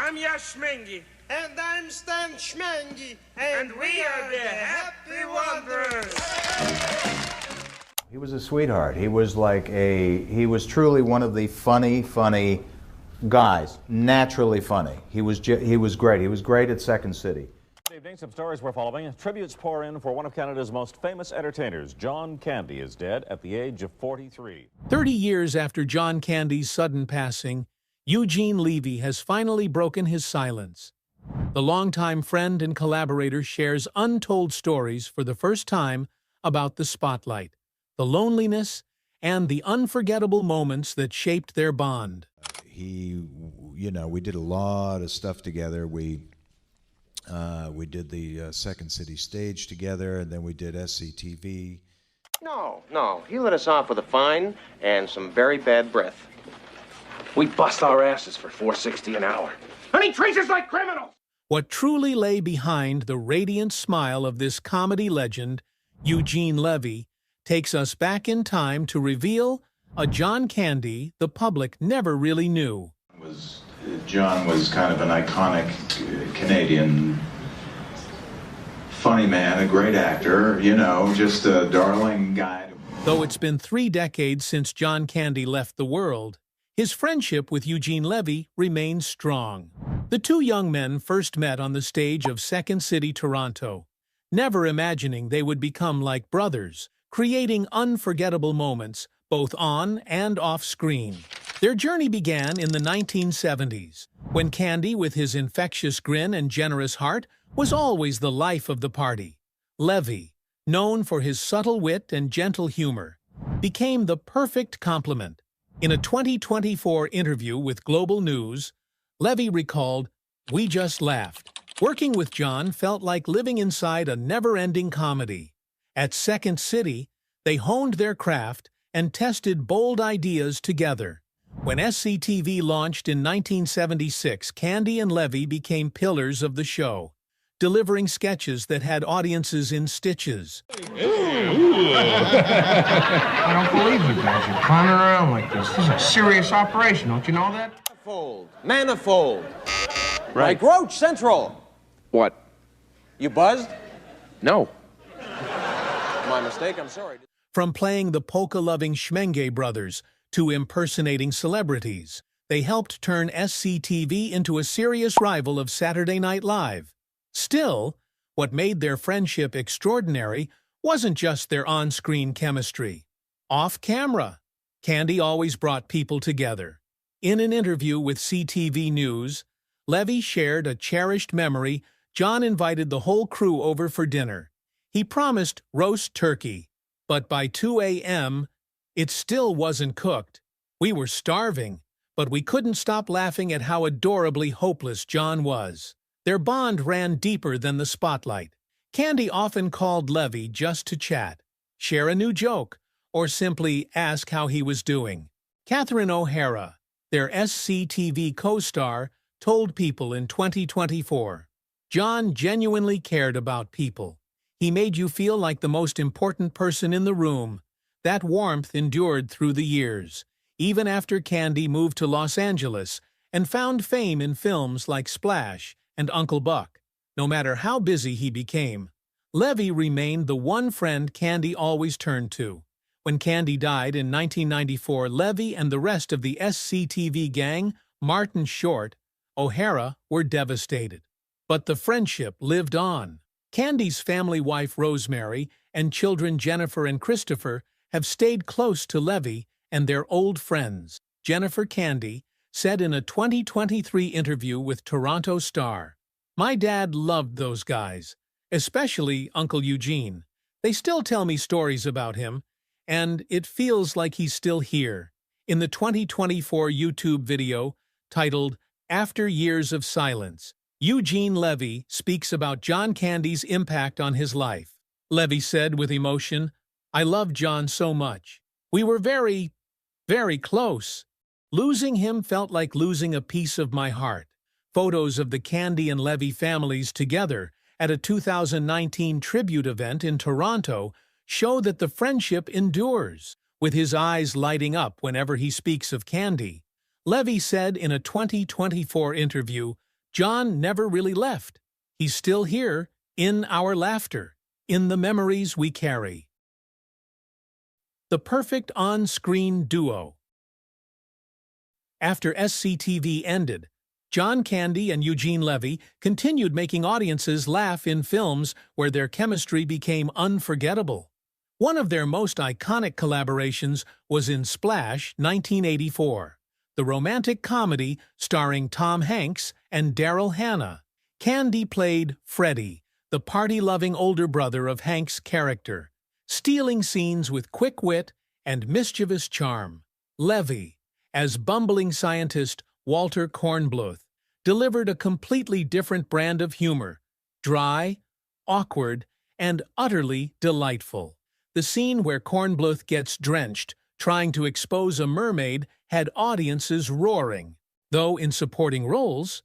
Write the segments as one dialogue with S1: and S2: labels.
S1: I'm Yashmengi.
S2: And I'm Stan Schmengi.
S1: And we are the Happy Wanderers.
S3: He was a sweetheart. He was truly one of the funny guys. Naturally funny. He was great. He was great at Second City.
S4: Good evening. Some stories we're following. Tributes pour in for one of Canada's most famous entertainers. John Candy is dead at the age of 43.
S5: 30 years after John Candy's sudden passing, Eugene Levy has finally broken his silence. The longtime friend and collaborator shares untold stories for the first time about the spotlight, the loneliness, and the unforgettable moments that shaped their bond.
S6: We did a lot of stuff together. We did the Second City stage together, and then we did SCTV.
S7: No, he let us off with a fine and some very bad breath.
S1: We bust our asses for $4.60 an hour. And he treats us like criminals!
S5: What truly lay behind the radiant smile of this comedy legend, Eugene Levy, takes us back in time to reveal a John Candy the public never really knew.
S6: John was kind of an iconic Canadian funny man, a great actor, just a darling guy.
S5: Though it's been 3 decades since John Candy left the world, his friendship with Eugene Levy remains strong. The two young men first met on the stage of Second City, Toronto, never imagining they would become like brothers, creating unforgettable moments both on and off screen. Their journey began in the 1970s, when Candy, with his infectious grin and generous heart, was always the life of the party. Levy, known for his subtle wit and gentle humor, became the perfect complement. In a 2024 interview with Global News, Levy recalled, "We just laughed. Working with John felt like living inside a never-ending comedy. At Second City, they honed their craft and tested bold ideas together. When SCTV launched in 1976, Candy and Levy became pillars of the show, delivering sketches that had audiences in stitches."
S2: I don't believe you guys. You're clowning around like this. This is a serious operation, don't you know that?
S7: Manifold. Right. Like Roach Central.
S1: What?
S7: You buzzed?
S1: No.
S7: My mistake, I'm sorry.
S5: From playing the polka-loving Schmenge brothers to impersonating celebrities, they helped turn SCTV into a serious rival of Saturday Night Live. Still, what made their friendship extraordinary wasn't just their on-screen chemistry. Off-camera, Candy always brought people together. In an interview with CTV News, Levy shared a cherished memory. John invited the whole crew over for dinner. He promised roast turkey, but by 2 a.m., it still wasn't cooked. We were starving, but we couldn't stop laughing at how adorably hopeless John was. Their bond ran deeper than the spotlight. Candy often called Levy just to chat, share a new joke, or simply ask how he was doing. Catherine O'Hara, their SCTV co-star, told People in 2024, "John genuinely cared about people. He made you feel like the most important person in the room. That warmth endured through the years, even after Candy moved to Los Angeles and found fame in films like Splash and Uncle Buck. No matter how busy he became, Levy remained the one friend Candy always turned to. When Candy died in 1994, Levy and the rest of the SCTV gang, Martin Short, O'Hara, were devastated. But the friendship lived on. Candy's family wife Rosemary and children Jennifer and Christopher have stayed close to Levy and their old friends. Jennifer Candy said in a 2023 interview with Toronto Star, "My dad loved those guys, especially Uncle Eugene. They still tell me stories about him, and it feels like he's still here." In the 2024 YouTube video titled "After Years of Silence," Eugene Levy speaks about John Candy's impact on his life. Levy said with emotion, "I love John so much. We were very, very close. Losing him felt like losing a piece of my heart." Photos of the Candy and Levy families together at a 2019 tribute event in Toronto show that the friendship endures. With his eyes lighting up whenever he speaks of Candy, Levy said in a 2024 interview, John never really left. He's still here, in our laughter, in the memories we carry. The perfect on-screen duo. After SCTV ended, John Candy and Eugene Levy continued making audiences laugh in films where their chemistry became unforgettable. One of their most iconic collaborations was in Splash, 1984, the romantic comedy starring Tom Hanks and Daryl Hannah. Candy played Freddie, the party-loving older brother of Hank's character, stealing scenes with quick wit and mischievous charm. Levy, as bumbling scientist Walter Kornbluth, delivered a completely different brand of humor, dry, awkward, and utterly delightful. The scene where Kornbluth gets drenched trying to expose a mermaid had audiences roaring. Though in supporting roles,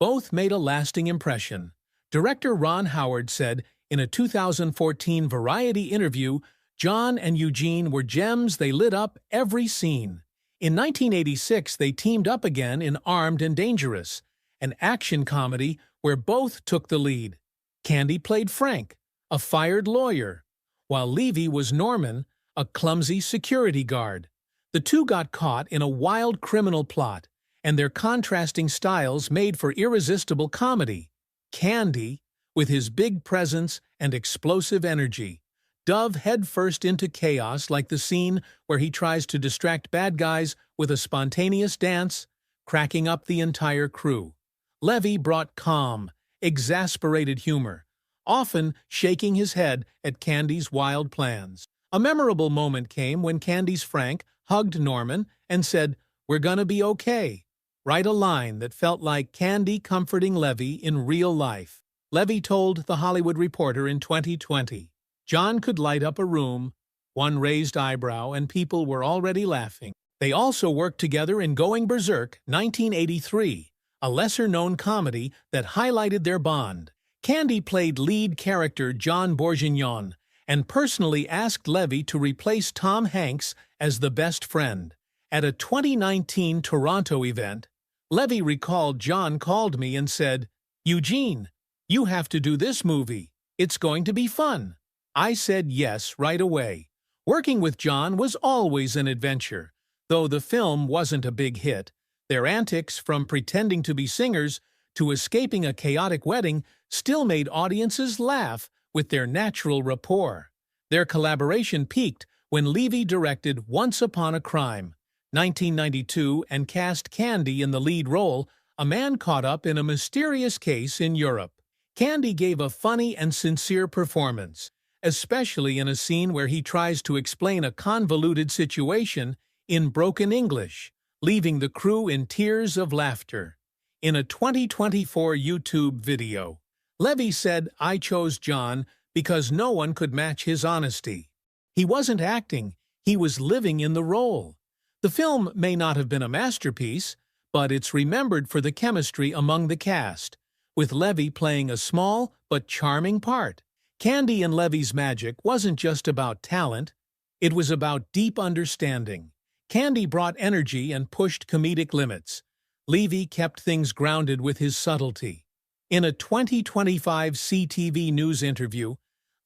S5: both made a lasting impression. Director Ron Howard said in a 2014 Variety interview, John and Eugene were gems. They lit up every scene. In 1986, they teamed up again in Armed and Dangerous, an action comedy where both took the lead. Candy played Frank, a fired lawyer, while Levy was Norman, a clumsy security guard. The two got caught in a wild criminal plot, and their contrasting styles made for irresistible comedy. Candy, with his big presence and explosive energy, dove headfirst into chaos like the scene where he tries to distract bad guys with a spontaneous dance, cracking up the entire crew. Levy brought calm, exasperated humor, often shaking his head at Candy's wild plans. A memorable moment came when Candy's Frank hugged Norman and said, "We're gonna be okay." Right, a line that felt like Candy comforting Levy in real life. Levy told The Hollywood Reporter in 2020, John could light up a room, one raised eyebrow, and people were already laughing. They also worked together in Going Berserk, 1983, a lesser-known comedy that highlighted their bond. Candy played lead character John Bourguignon and personally asked Levy to replace Tom Hanks as the best friend. At a 2019 Toronto event, Levy recalled John called me and said, "Eugene, you have to do this movie. It's going to be fun." I said yes right away. Working with John was always an adventure. Though the film wasn't a big hit, their antics, from pretending to be singers to escaping a chaotic wedding, still made audiences laugh with their natural rapport. Their collaboration peaked when Levy directed Once Upon a Crime, 1992, and cast Candy in the lead role, a man caught up in a mysterious case in Europe. Candy gave a funny and sincere performance, especially in a scene where he tries to explain a convoluted situation in broken English, leaving the crew in tears of laughter. In a 2024 YouTube video, Levy said, "I chose John because no one could match his honesty." He wasn't acting, he was living in the role. The film may not have been a masterpiece, but it's remembered for the chemistry among the cast, with Levy playing a small but charming part. Candy and Levy's magic wasn't just about talent, it was about deep understanding. Candy brought energy and pushed comedic limits. Levy kept things grounded with his subtlety. In a 2025 CTV News interview,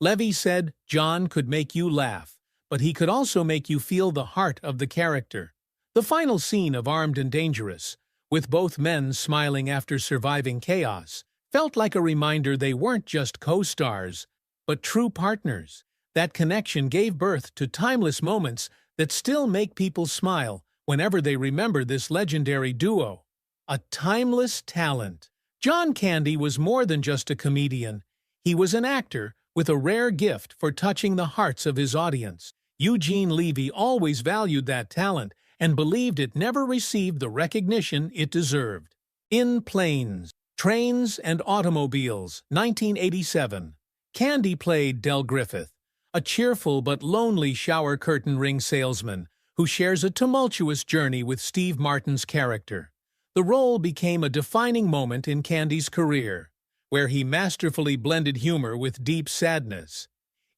S5: Levy said John could make you laugh, but he could also make you feel the heart of the character. The final scene of Armed and Dangerous, with both men smiling after surviving chaos, felt like a reminder they weren't just co-stars, but true partners. That connection gave birth to timeless moments that still make people smile whenever they remember this legendary duo. A timeless talent. John Candy was more than just a comedian. He was an actor with a rare gift for touching the hearts of his audience. Eugene Levy always valued that talent and believed it never received the recognition it deserved. In Planes, Trains, and Automobiles, 1987, Candy played Del Griffith, a cheerful but lonely shower curtain ring salesman who shares a tumultuous journey with Steve Martin's character. The role became a defining moment in Candy's career, where he masterfully blended humor with deep sadness.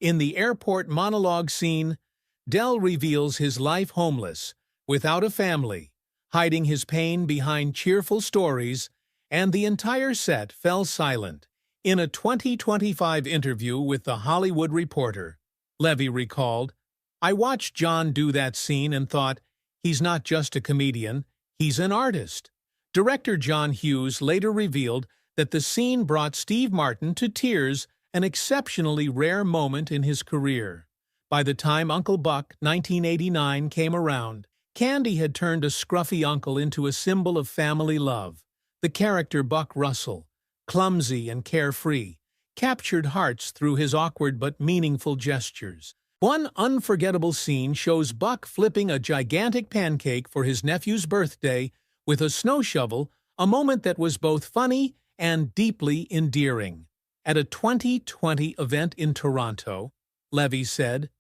S5: In the airport monologue scene, Del reveals his life homeless, without a family, hiding his pain behind cheerful stories, and the entire set fell silent. In a 2025 interview with The Hollywood Reporter, Levy recalled, "I watched John do that scene and thought, he's not just a comedian, he's an artist." Director John Hughes later revealed that the scene brought Steve Martin to tears, an exceptionally rare moment in his career. By the time Uncle Buck 1989 came around, Candy had turned a scruffy uncle into a symbol of family love. The character Buck Russell, clumsy and carefree, captured hearts through his awkward but meaningful gestures. One unforgettable scene shows Buck flipping a gigantic pancake for his nephew's birthday with a snow shovel, a moment that was both funny and deeply endearing. At a 2020 event in Toronto, Levy said,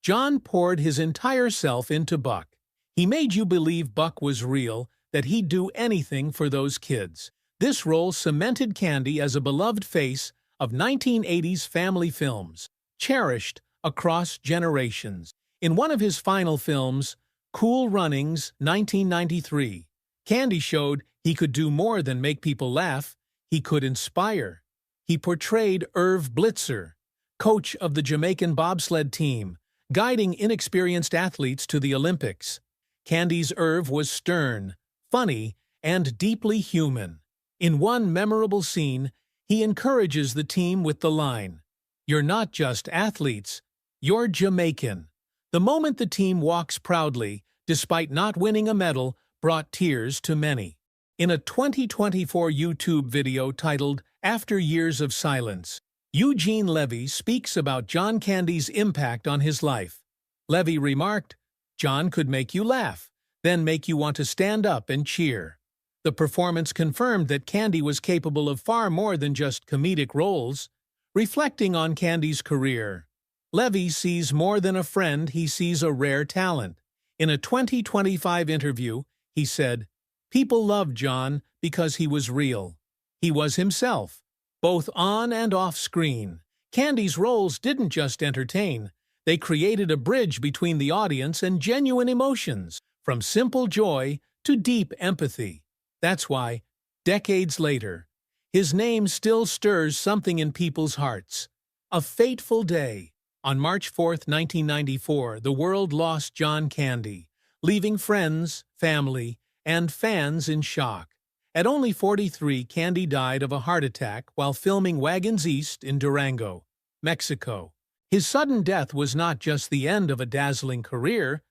S5: "John poured his entire self into Buck. He made you believe Buck was real, that he'd do anything for those kids." This role cemented Candy as a beloved face of 1980s family films, cherished across generations. In one of his final films, Cool Runnings, 1993, Candy showed he could do more than make people laugh, he could inspire. He portrayed Irv Blitzer, coach of the Jamaican bobsled team, guiding inexperienced athletes to the Olympics. Candy's Irv was stern, funny, and deeply human. In one memorable scene, he encourages the team with the line, "You're not just athletes, you're Jamaican." The moment the team walks proudly, despite not winning a medal, brought tears to many. In a 2024 YouTube video titled "After Years of Silence," Eugene Levy speaks about John Candy's impact on his life. Levy remarked, "John could make you laugh, then make you want to stand up and cheer." The performance confirmed that Candy was capable of far more than just comedic roles. Reflecting on Candy's career, Levy sees more than a friend, he sees a rare talent. In a 2025 interview, he said, "People loved John because he was real. He was himself, both on and off screen." Candy's roles didn't just entertain, they created a bridge between the audience and genuine emotions, from simple joy to deep empathy. That's why, decades later, his name still stirs something in people's hearts. A fateful day. On March 4, 1994, the world lost John Candy, leaving friends, family, and fans in shock. At only 43, Candy died of a heart attack while filming Wagons East in Durango, Mexico. His sudden death was not just the end of a dazzling career,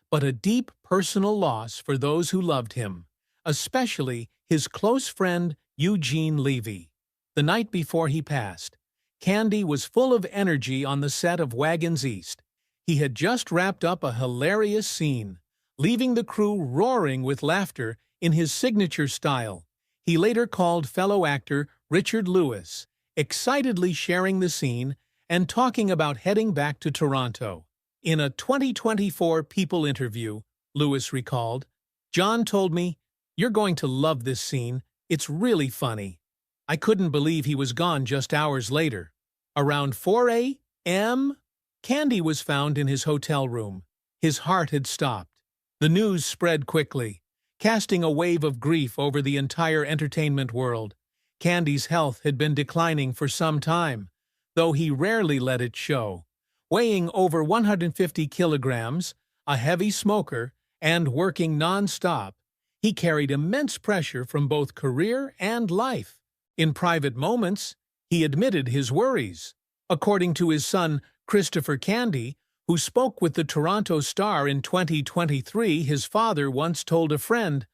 S5: but a deep personal loss for those who loved him, especially his close friend Eugene Levy. The night before he passed, Candy was full of energy on the set of Wagons East. He had just wrapped up a hilarious scene, leaving the crew roaring with laughter in his signature style. He later called fellow actor Richard Lewis, excitedly sharing the scene and talking about heading back to Toronto. In a 2024 People interview, Lewis recalled, "John told me, 'You're going to love this scene. It's really funny.' I couldn't believe he was gone just hours later." Around 4 a.m., Candy was found in his hotel room. His heart had stopped. The news spread quickly, casting a wave of grief over the entire entertainment world. Candy's health had been declining for some time, though he rarely let it show. Weighing over 150 kilograms, a heavy smoker, and working non-stop, he carried immense pressure from both career and life. In private moments, he admitted his worries. According to his son, Christopher Candy, who spoke with the Toronto Star in 2023, his father once told a friend,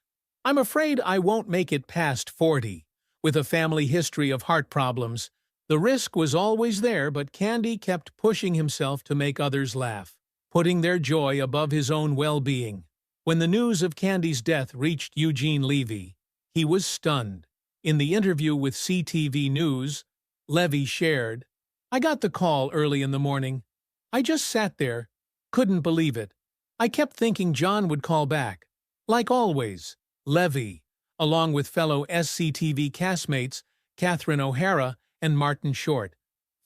S5: "I'm afraid I won't make it past 40. With a family history of heart problems, the risk was always there, but Candy kept pushing himself to make others laugh, putting their joy above his own well-being." When the news of Candy's death reached Eugene Levy, he was stunned. In the interview with CTV News, Levy shared, "I got the call early in the morning. I just sat there, couldn't believe it. I kept thinking John would call back. Like always." Levy, along with fellow SCTV castmates Catherine O'Hara and Martin Short,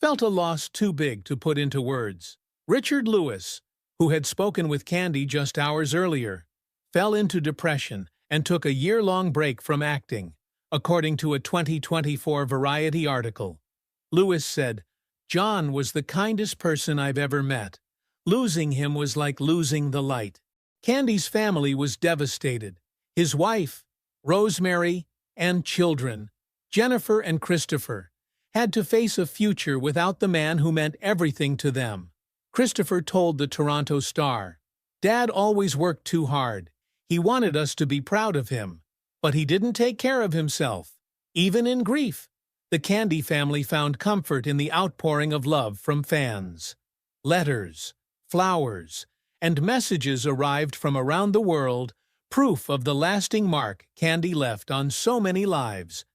S5: felt a loss too big to put into words. Richard Lewis, who had spoken with Candy just hours earlier, fell into depression and took a year-long break from acting. according to a 2024 Variety article. Lewis said, "John was the kindest person I've ever met. Losing him was like losing the light." Candy's family was devastated. His wife, Rosemary, and children, Jennifer and Christopher, had to face a future without the man who meant everything to them. Christopher told the Toronto Star, "Dad always worked too hard. He wanted us to be proud of him, but he didn't take care of himself. Even in grief, the Candy family found comfort in the outpouring of love from fans. Letters, flowers, and messages arrived from around the world, proof of the lasting mark Candy left on so many lives.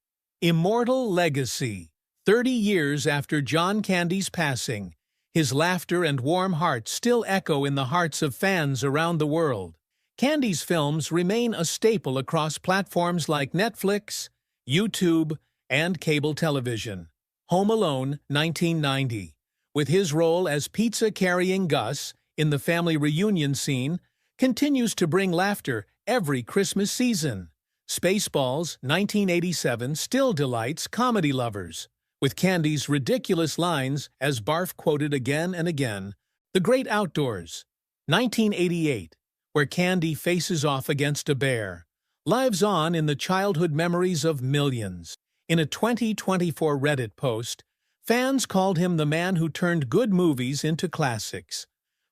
S5: Immortal legacy. 30 years after John Candy's passing, his laughter and warm heart still echo in the hearts of fans around the world. Candy's films remain a staple across platforms like Netflix, YouTube, and cable television. Home Alone, 1990. With his role as pizza-carrying Gus in the family reunion scene, continues to bring laughter every Christmas season. Spaceballs, 1987, still delights comedy lovers, with Candy's ridiculous lines, as Barf quoted again and again. The Great Outdoors, 1988, where Candy faces off against a bear, lives on in the childhood memories of millions. In a 2024 Reddit post, fans called him the man who turned good movies into classics.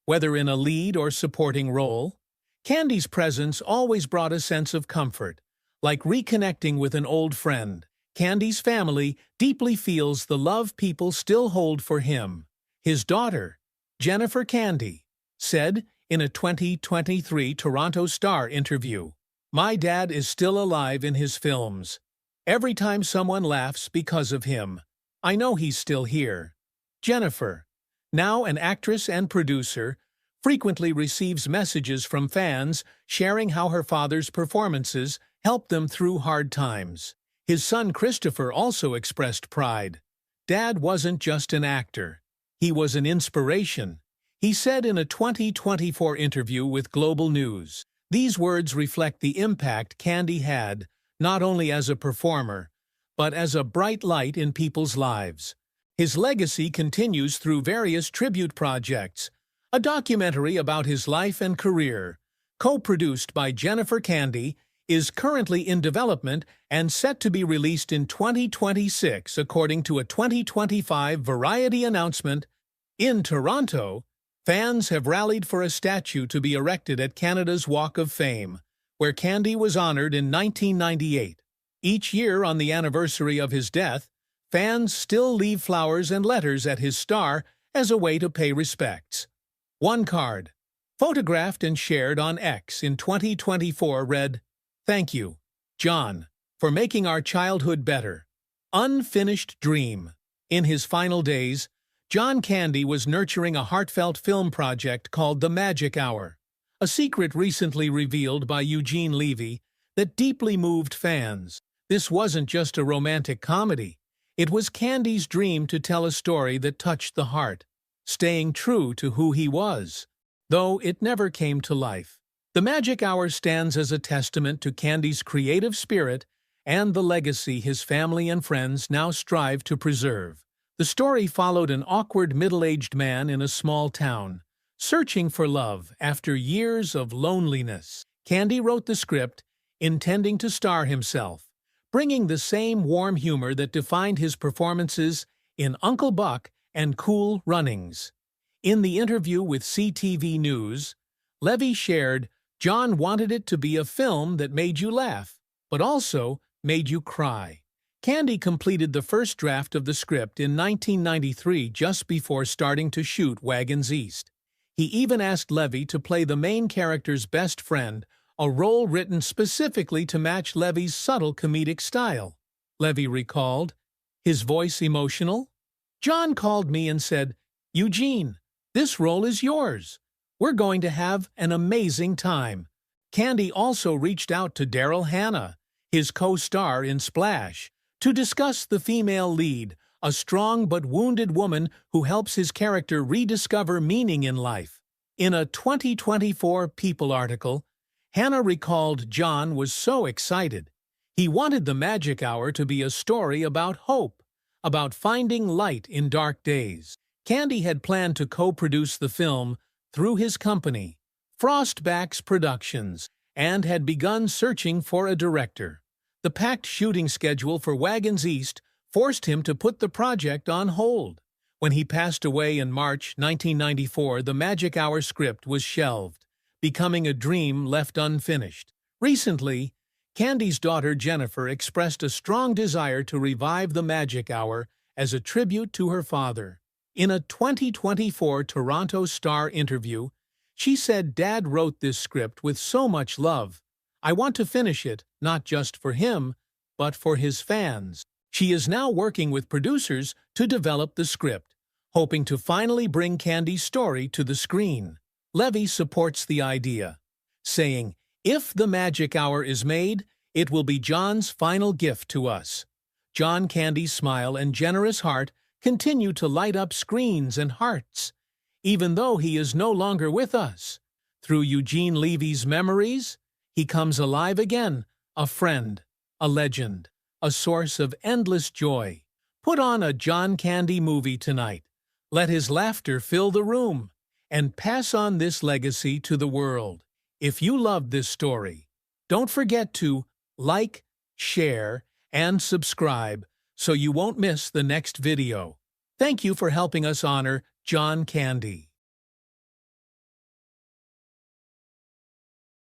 S5: Whether in a lead or supporting role, Candy's presence always brought a sense of comfort, like reconnecting with an old friend. Candy's family deeply feels the love people still hold for him. His daughter, Jennifer Candy, said in a 2023 Toronto Star interview, "My dad is still alive in his films. Every time someone laughs because of him, I know he's still here." Jennifer, now an actress and producer, frequently receives messages from fans sharing how her father's performances helped them through hard times. His son Christopher also expressed pride. "Dad wasn't just an actor. He was an inspiration," he said in a 2024 interview with Global News. These words reflect the impact Candy had, not only as a performer, but as a bright light in people's lives. His legacy continues through various tribute projects. A documentary about his life and career, co-produced by Jennifer Candy, is currently in development and set to be released in 2026, according to a 2025 Variety announcement. In Toronto, fans have rallied for a statue to be erected at Canada's Walk of Fame, where Candy was honored in 1998. Each year on the anniversary of his death, fans still leave flowers and letters at his star as a way to pay respects. One card, photographed and shared on X in 2024, read, "Thank you, John, for making our childhood better. Unfinished dream." In his final days, John Candy was nurturing a heartfelt film project called The Magic Hour, a secret recently revealed by Eugene Levy that deeply moved fans. This wasn't just a romantic comedy. It was Candy's dream to tell a story that touched the heart, staying true to who he was, though it never came to life. The Magic Hour stands as a testament to Candy's creative spirit and the legacy his family and friends now strive to preserve. The story followed an awkward middle-aged man in a small town, searching for love after years of loneliness. Candy wrote the script, intending to star himself, bringing the same warm humor that defined his performances in Uncle Buck and Cool Runnings. In the interview with CTV News, Levy shared, "John wanted it to be a film that made you laugh, but also made you cry." Candy completed the first draft of the script in 1993, just before starting to shoot Wagons East. He even asked Levy to play the main character's best friend, a role written specifically to match Levy's subtle comedic style. Levy recalled, "His voice emotional? John called me and said, 'Eugene, this role is yours. We're going to have an amazing time.'" Candy also reached out to Daryl Hannah, his co-star in Splash, to discuss the female lead, a strong but wounded woman who helps his character rediscover meaning in life. In a 2024 People article, Hannah recalled John was so excited. He wanted the Magic Hour to be a story about hope, about finding light in dark days. Candy had planned to co-produce the film through his company, Frostback's Productions, and had begun searching for a director. The packed shooting schedule for Wagons East forced him to put the project on hold. When he passed away in March 1994, the Magic Hour script was shelved, becoming a dream left unfinished. Recently, Candy's daughter Jennifer expressed a strong desire to revive the Magic Hour as a tribute to her father. In a 2024 Toronto Star interview, she said Dad wrote this script with so much love. I want to finish it, not just for him, but for his fans. She is now working with producers to develop the script, hoping to finally bring Candy's story to the screen. Levy supports the idea, saying, "If the Magic Hour is made, it will be John's final gift to us." John Candy's smile and generous heart continue to light up screens and hearts. Even though he is no longer with us, through Eugene Levy's memories, he comes alive again, a friend, a legend, a source of endless joy. Put on a John Candy movie tonight. Let his laughter fill the room, and pass on this legacy to the world. If you loved this story, don't forget to like, share, and subscribe so you won't miss the next video. Thank you for helping us honor John Candy.